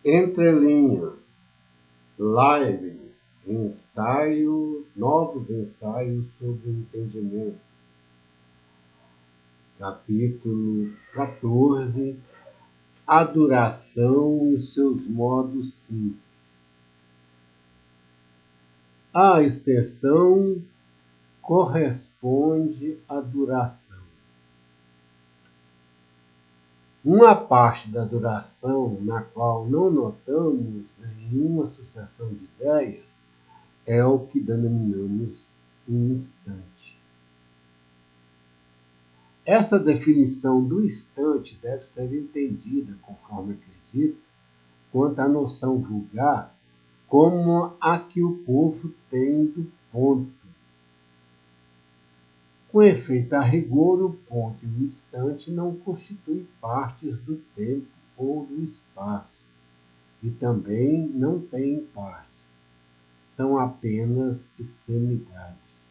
Entrelinhas, lives, novos ensaios sobre o entendimento. Capítulo 14, Adoração e seus modos simples. A extensão corresponde à duração. Uma parte da duração na qual não notamos nenhuma sucessão de ideias é o que denominamos um instante. Essa definição do instante deve ser entendida, conforme acredito, quanto à noção vulgar, como a que o povo tem do ponto. Com efeito, a rigor, o ponto e o instante não constituem partes do tempo ou do espaço, e também não têm partes, são apenas extremidades.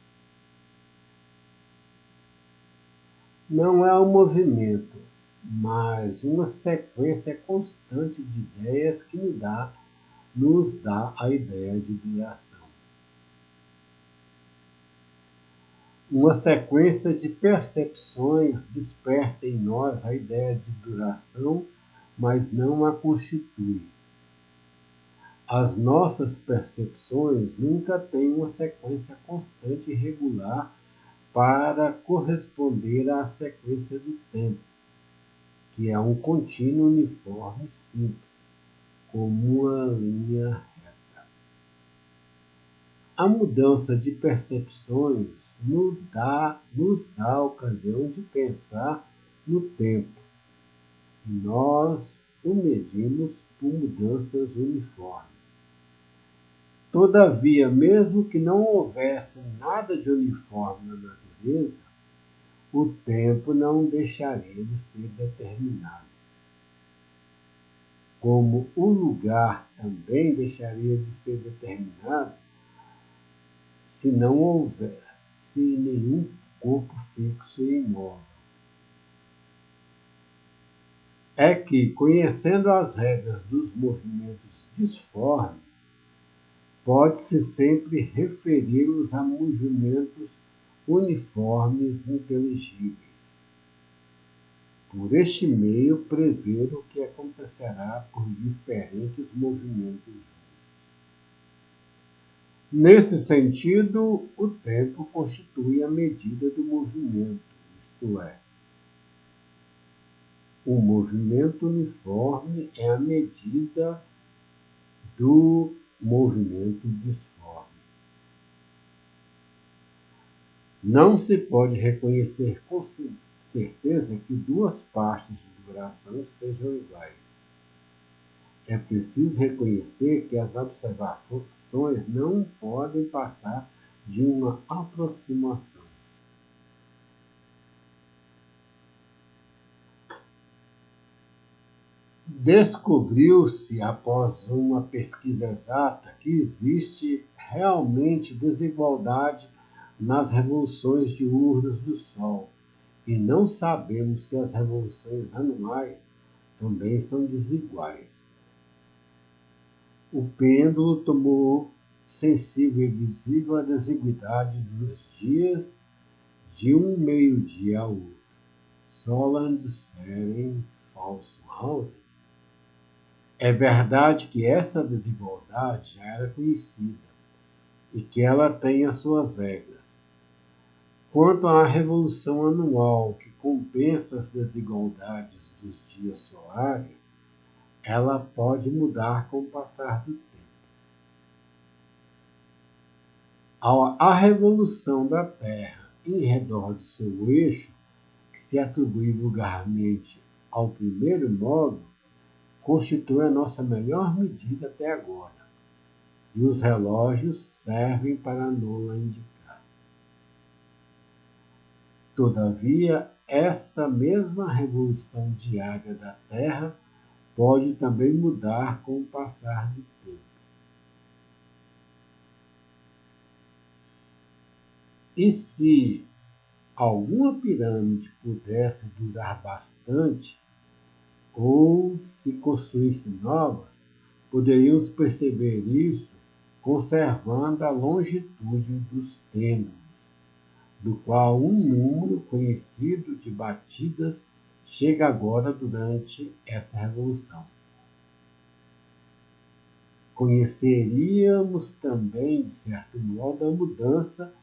Não é um movimento, mas uma sequência constante de ideias que nos dá a ideia de duração. Uma sequência de percepções desperta em nós a ideia de duração, mas não a constitui. As nossas percepções nunca têm uma sequência constante e regular para corresponder à sequência do tempo, que é um contínuo uniforme simples, como uma linha reta. A mudança de percepções nos dá a ocasião de pensar no tempo. Nós o medimos por mudanças uniformes. Todavia, mesmo que não houvesse nada de uniforme na natureza, o tempo não deixaria de ser determinado. Como o lugar também deixaria de ser determinado se não houvesse nenhum corpo fixo e imóvel. É que, conhecendo as regras dos movimentos disformes, pode-se sempre referi-los a movimentos uniformes inteligíveis. Por este meio, prever o que acontecerá por diferentes movimentos juntos. Nesse sentido, o tempo constitui a medida do movimento, isto é, o movimento uniforme é a medida do movimento disforme. Não se pode reconhecer com certeza que duas partes de duração sejam iguais. É preciso reconhecer que as observações não podem passar de uma aproximação. Descobriu-se, após uma pesquisa exata, que existe realmente desigualdade nas revoluções diurnas do Sol, e não sabemos se as revoluções anuais também são desiguais. O pêndulo tomou sensível e visível a desigualdade dos dias de um meio-dia ao outro. Soland Seren Falsenhausen. É verdade que essa desigualdade já era conhecida e que ela tem as suas regras. Quanto à revolução anual, que compensa as desigualdades dos dias solares, ela pode mudar com o passar do tempo. A revolução da Terra em redor do seu eixo, que se atribui vulgarmente ao primeiro módulo, constitui a nossa melhor medida até agora, e os relógios servem para não-la indicar. Todavia, essa mesma revolução diária da Terra pode também mudar com o passar do tempo. E se alguma pirâmide pudesse durar bastante, ou se construísse novas, Poderíamos perceber isso conservando a longitude dos pêndulos, do qual um número conhecido de batidas chega agora durante essa revolução. Conheceríamos também, de certo modo, a mudança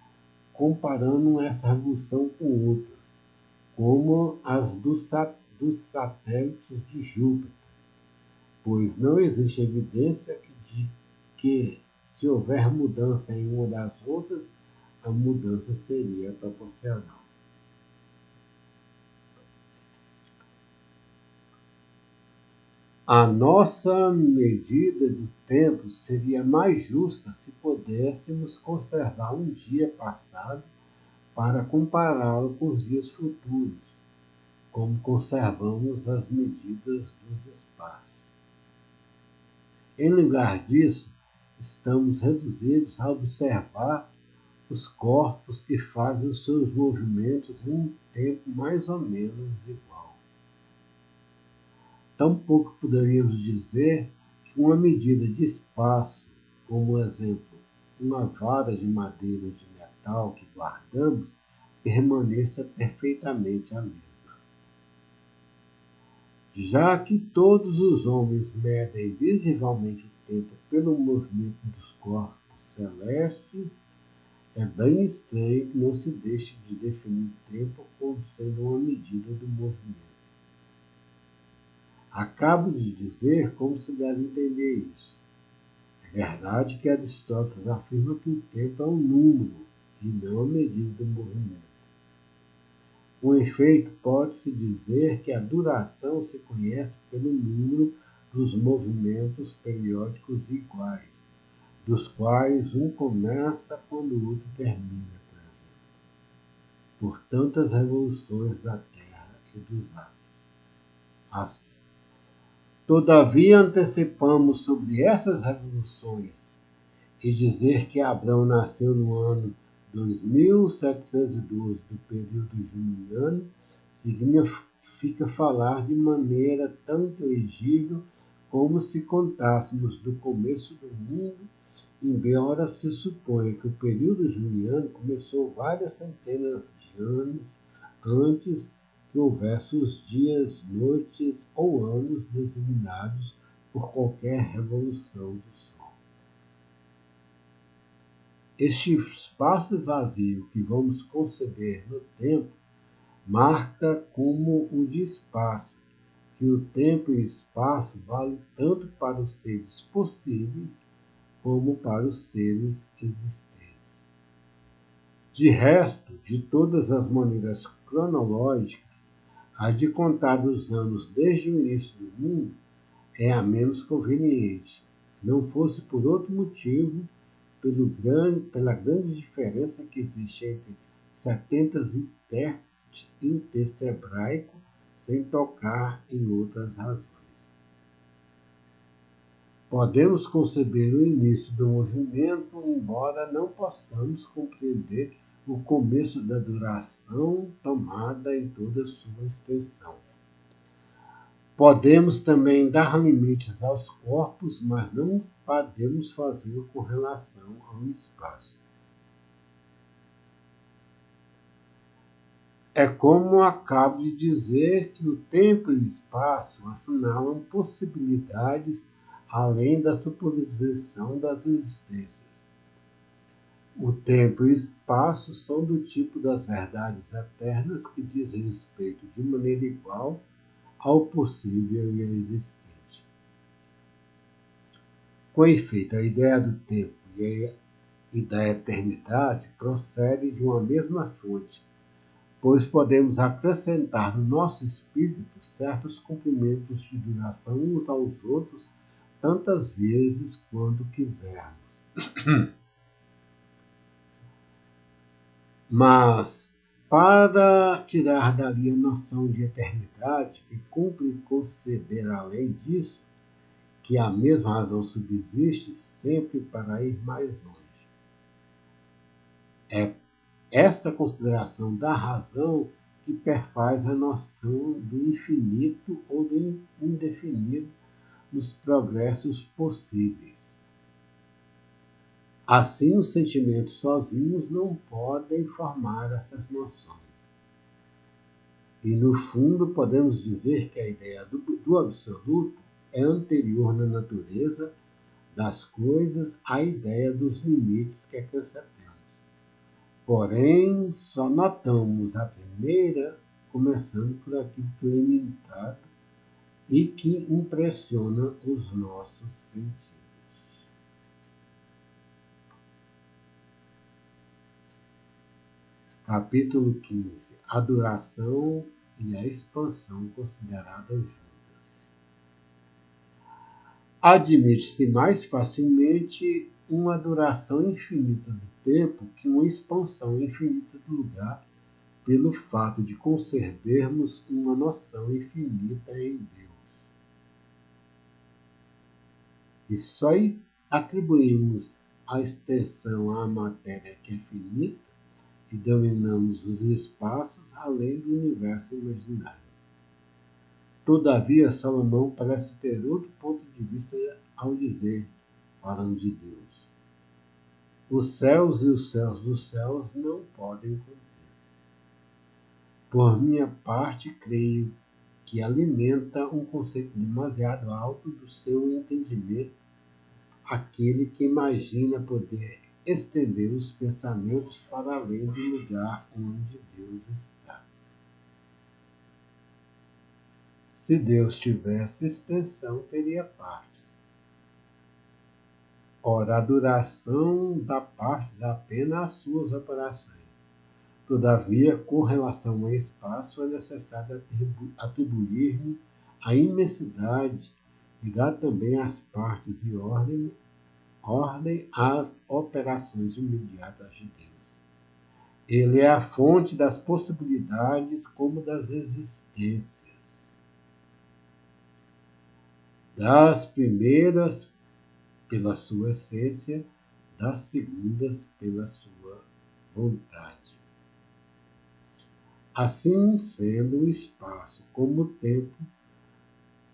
comparando essa revolução com outras, como as dos satélites de Júpiter, pois não existe evidência de que, se houver mudança em uma das outras, a mudança seria proporcional. A nossa medida do tempo seria mais justa se pudéssemos conservar um dia passado para compará-lo com os dias futuros, como conservamos as medidas dos espaços. Em lugar disso, estamos reduzidos a observar os corpos que fazem os seus movimentos em um tempo mais ou menos igual. Tampouco poderíamos dizer que uma medida de espaço, como exemplo, uma vara de madeira ou de metal que guardamos, permaneça perfeitamente a mesma. Já que todos os homens medem visivelmente o tempo pelo movimento dos corpos celestes, é bem estranho que não se deixe de definir o tempo como sendo uma medida do movimento. Acabo de dizer como se deve entender isso. É verdade que Aristóteles afirma que o tempo é um número e não a medida do movimento. Com efeito, pode-se dizer que a duração se conhece pelo número dos movimentos periódicos iguais, dos quais um começa quando o outro termina, por exemplo, por tantas revoluções da Terra e dos astros. Todavia, antecipamos sobre essas revoluções e dizer que Abrão nasceu no ano 2712 do período juliano significa falar de maneira tão inteligível como se contássemos do começo do mundo, embora se suponha que o período juliano começou várias centenas de anos antes que houvesse os dias, noites ou anos designados por qualquer revolução do Sol. Este espaço vazio que vamos conceber no tempo marca como o de espaço, que o tempo e o espaço vale tanto para os seres possíveis como para os seres existentes. De resto, de todas as maneiras cronológicas, a de contar os anos desde o início do mundo é a menos conveniente, não fosse por outro motivo, pela grande diferença que existe entre 70 intérpretes e um texto hebraico, sem tocar em outras razões. Podemos conceber o início do movimento, embora não possamos compreender o começo da duração tomada em toda sua extensão. Podemos também dar limites aos corpos, mas não podemos fazê-lo com relação ao espaço. É como acabo de dizer que o tempo e o espaço assinalam possibilidades além da suposição das existências. O tempo e o espaço são do tipo das verdades eternas que diz respeito de maneira igual ao possível e ao existente. Com efeito, a ideia do tempo e da eternidade procede de uma mesma fonte, pois podemos acrescentar no nosso espírito certos comprimentos de duração uns aos outros tantas vezes quanto quisermos. Mas, para tirar dali a noção de eternidade, que cumpre conceber além disso, que a mesma razão subsiste sempre para ir mais longe. É esta consideração da razão que perfaz a noção do infinito ou do indefinido nos progressos possíveis. Assim, os sentimentos sozinhos não podem formar essas noções. E, no fundo, podemos dizer que a ideia do absoluto é anterior na natureza das coisas à ideia dos limites que acrescentamos. Porém, só notamos a primeira começando por aquilo que é limitado e que impressiona os nossos sentidos. Capítulo 15. A duração e a expansão consideradas juntas. Admite-se mais facilmente uma duração infinita do tempo que uma expansão infinita do lugar, pelo fato de conservarmos uma noção infinita em Deus. E só atribuímos a extensão à matéria que é finita e dominamos os espaços além do universo imaginário. Todavia, Salomão parece ter outro ponto de vista ao dizer, falando de Deus: os céus e os céus dos céus não podem conter. Por minha parte, creio que alimenta um conceito demasiado alto do seu entendimento aquele que imagina poder estender os pensamentos para além do lugar onde Deus está. Se Deus tivesse extensão, teria partes. Ora, a duração dá partes apenas às suas operações. Todavia, com relação ao espaço, é necessário atribuir-lhe a imensidade e dar também às partes e ordem às operações imediatas de Deus. Ele é a fonte das possibilidades como das existências. Das primeiras, pela sua essência, das segundas, pela sua vontade. Assim sendo, o espaço, como o tempo,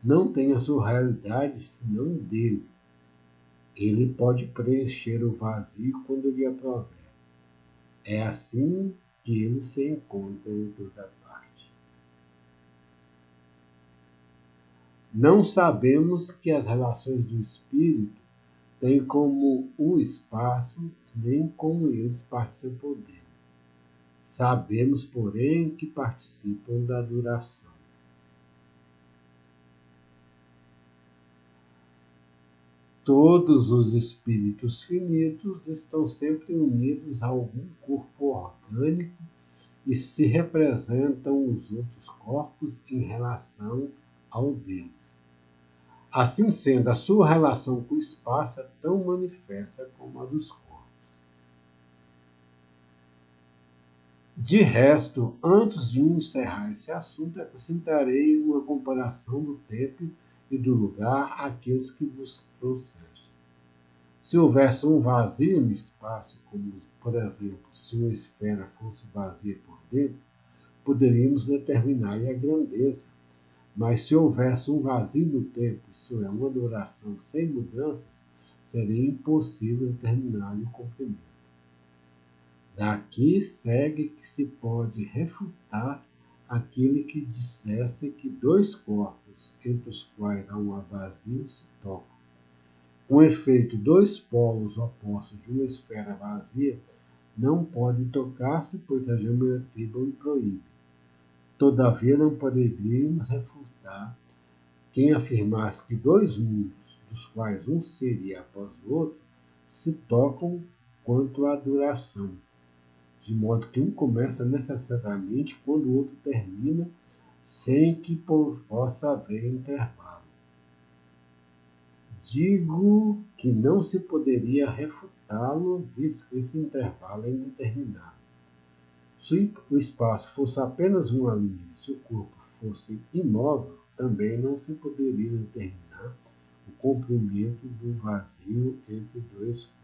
não tem a sua realidade senão dele. Ele pode preencher o vazio quando lhe aprover. É assim que ele se encontra em toda parte. Não sabemos que as relações do espírito têm como o espaço, nem como eles participam dele. Sabemos, porém, que participam da duração. Todos os espíritos finitos estão sempre unidos a algum corpo orgânico e se representam os outros corpos em relação ao deles. Assim sendo, a sua relação com o espaço é tão manifesta como a dos corpos. De resto, antes de encerrar esse assunto, acrescentarei uma comparação do tempo e do lugar àqueles que vos trouxeste. Se houvesse um vazio no espaço, como, por exemplo, se uma esfera fosse vazia por dentro, poderíamos determinar-lhe a grandeza. Mas se houvesse um vazio no tempo, isso é, uma duração sem mudanças, seria impossível determinar-lhe o comprimento. Daqui segue que se pode refutar aquele que dissesse que dois corpos, entre os quais há um vazio, se tocam. Com efeito, dois polos opostos de uma esfera vazia não podem tocar-se, pois a geometria o proíbe. Todavia, não poderíamos refutar quem afirmasse que dois mundos, dos quais um seria após o outro, se tocam quanto à duração, de modo que um começa necessariamente quando o outro termina, sem que possa haver intervalo. Digo que não se poderia refutá-lo, visto que esse intervalo é indeterminado. Se o espaço fosse apenas uma linha, se o corpo fosse imóvel, também não se poderia determinar o comprimento do vazio entre dois corpos.